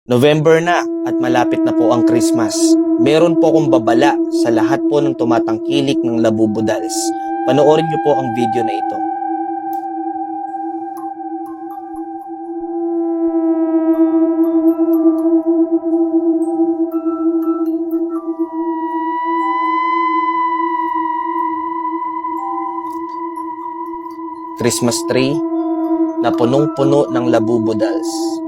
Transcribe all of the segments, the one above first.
November na at malapit na po ang Christmas. Meron po akong babala sa lahat po ng tumatangkilik ng Labubu Dolls. Panoorin niyo po ang video na ito. Christmas tree na punong-puno ng Labubu Dolls.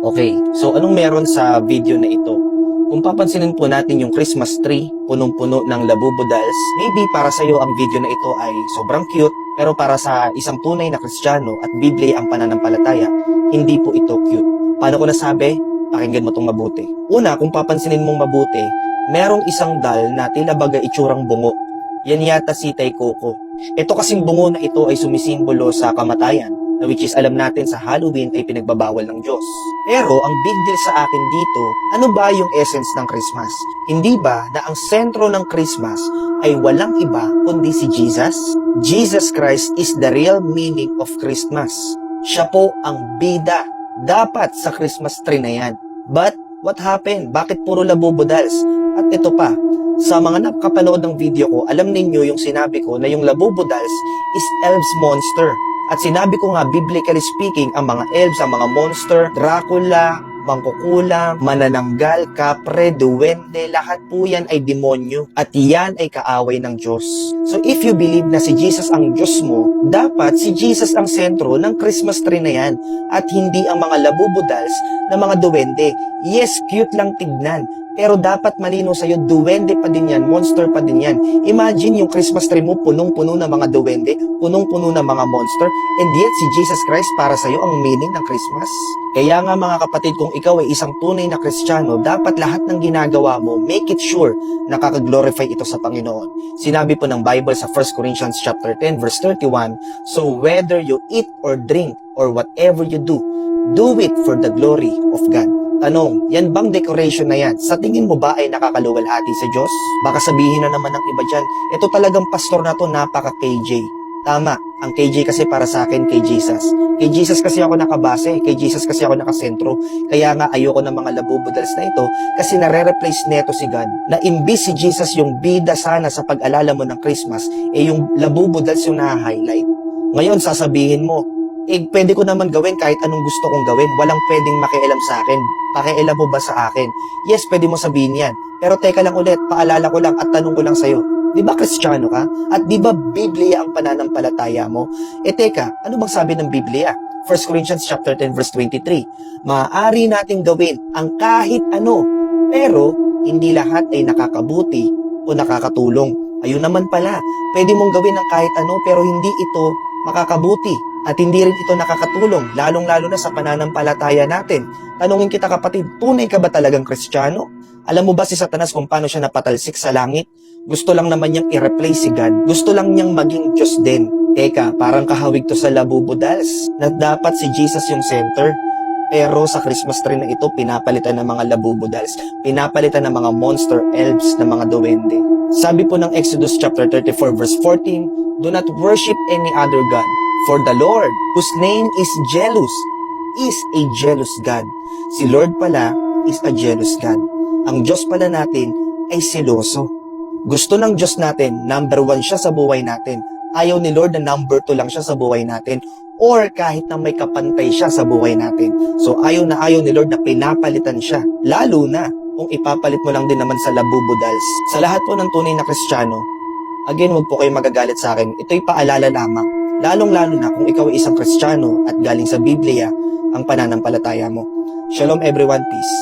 Okay, so anong meron sa video na ito? Kung papansinin po natin yung Christmas tree, punong-puno ng Labubu Dolls, maybe para sa iyo ang video na ito ay sobrang cute, pero para sa isang tunay na Kristiyano at Biblia ang pananampalataya, hindi po ito cute. Paano ko nasabi? Pakinggan mo itong mabuti. Una, kung papansinin mong mabuti, merong isang doll na tila baga itsurang bungo. Yan yata si Tay Coco. Ito kasing bungo na ito ay sumisimbolo sa kamatayan, na which is alam natin sa Halloween ay pinagbabawal ng Diyos. Pero ang big deal sa akin dito, ano ba yung essence ng Christmas? Hindi ba na ang sentro ng Christmas ay walang iba kundi si Jesus? Jesus Christ is the real meaning of Christmas. Siya po ang bida dapat sa Christmas tree na yan. But what happened? Bakit puro Labubu Dolls? At ito pa, sa mga nakapanood ng video ko, alam ninyo yung sinabi ko na yung Labubu Dolls is elves monster. At sinabi ko nga, biblically speaking, ang mga elves, ang mga monster, Dracula, Mangkukulam, Manananggal, Kapre, Duwende, lahat po yan ay demonyo. At yan ay kaaway ng Diyos. So if you believe na si Jesus ang Diyos mo, dapat si Jesus ang sentro ng Christmas tree na yan. At hindi ang mga Labubu Dolls na mga duwende. Yes, cute lang tignan. Pero dapat malino sa'yo, duwende pa din yan, monster pa din yan. Imagine yung Christmas tree mo, punong-puno ng mga duwende, punong-puno ng mga monster, and yet si Jesus Christ para sa'yo ang meaning ng Christmas. Kaya nga mga kapatid, kung ikaw ay isang tunay na Kristiyano, dapat lahat ng ginagawa mo, make it sure na kakaglorify ito sa Panginoon. Sinabi po ng Bible sa 1 Corinthians chapter 10 verse 31, so whether you eat or drink or whatever you do it for the glory of God. Tanong, yan bang decoration na yan? Sa tingin mo ba ay nakakaluwalhati sa Diyos? Baka sabihin na naman ng iba dyan, ito talagang pastor na to napaka-KJ. Tama, ang KJ kasi para sa akin kay Jesus. Kay Jesus kasi ako nakabase, kay Jesus kasi ako nakasentro. Kaya nga ayoko ng mga Labubu Dolls na ito kasi nare-replace neto si God. Na imbis si Jesus yung bida sana sa pag-alala mo ng Christmas, yung Labubu Dolls yung na-highlight. Ngayon sasabihin mo, pwede ko naman gawin kahit anong gusto kong gawin. Walang pwedeng makialam sa akin. Pakialam mo ba sa akin? Yes, pwede mo sabihin yan. Pero teka lang ulit, paalala ko lang at tanong ko lang sa'yo. Di ba Kristiyano ka? At di ba Biblia ang pananampalataya mo? Teka, ano bang sabi ng Biblia? 1 Corinthians chapter 10 verse 23. Maaari nating gawin ang kahit ano, pero hindi lahat ay nakakabuti o nakakatulong. Ayun naman pala, pwede mong gawin ang kahit ano pero hindi ito makakabuti. At hindi rin ito nakakatulong, lalong-lalo na sa pananampalataya natin. Tanungin kita kapatid, tunay ka ba talagang Kristiyano? Alam mo ba si Satanas kung paano siya napatalsik sa langit? Gusto lang naman niyang i-replace si God. Gusto lang niyang maging Diyos din. Teka, parang kahawig to sa Labubu Dolls na dapat si Jesus yung center. Pero sa Christmas tree na ito, pinapalitan ng mga Labubu Dolls. Pinapalitan ng mga monster elves na mga duwende. Sabi po ng Exodus chapter 34 verse 14, do not worship any other God. For the Lord, whose name is jealous, is a jealous God. Si Lord pala is a jealous God. Ang Diyos pala natin ay seloso. Gusto ng Diyos natin, number 1 siya sa buhay natin. Ayaw ni Lord na number 2 lang siya sa buhay natin. Or kahit na may kapantay siya sa buhay natin. So ayaw ni Lord na pinapalitan siya. Lalo na kung ipapalit mo lang din naman sa Labubu Dolls. Sa lahat po ng tunay na Kristiyano, again, huwag po kayo magagalit sa akin. Ito'y paalala lamang. Lalong-lalo na kung ikaw ay isang Kristiyano at galing sa Biblia ang pananampalataya mo. Shalom everyone, peace.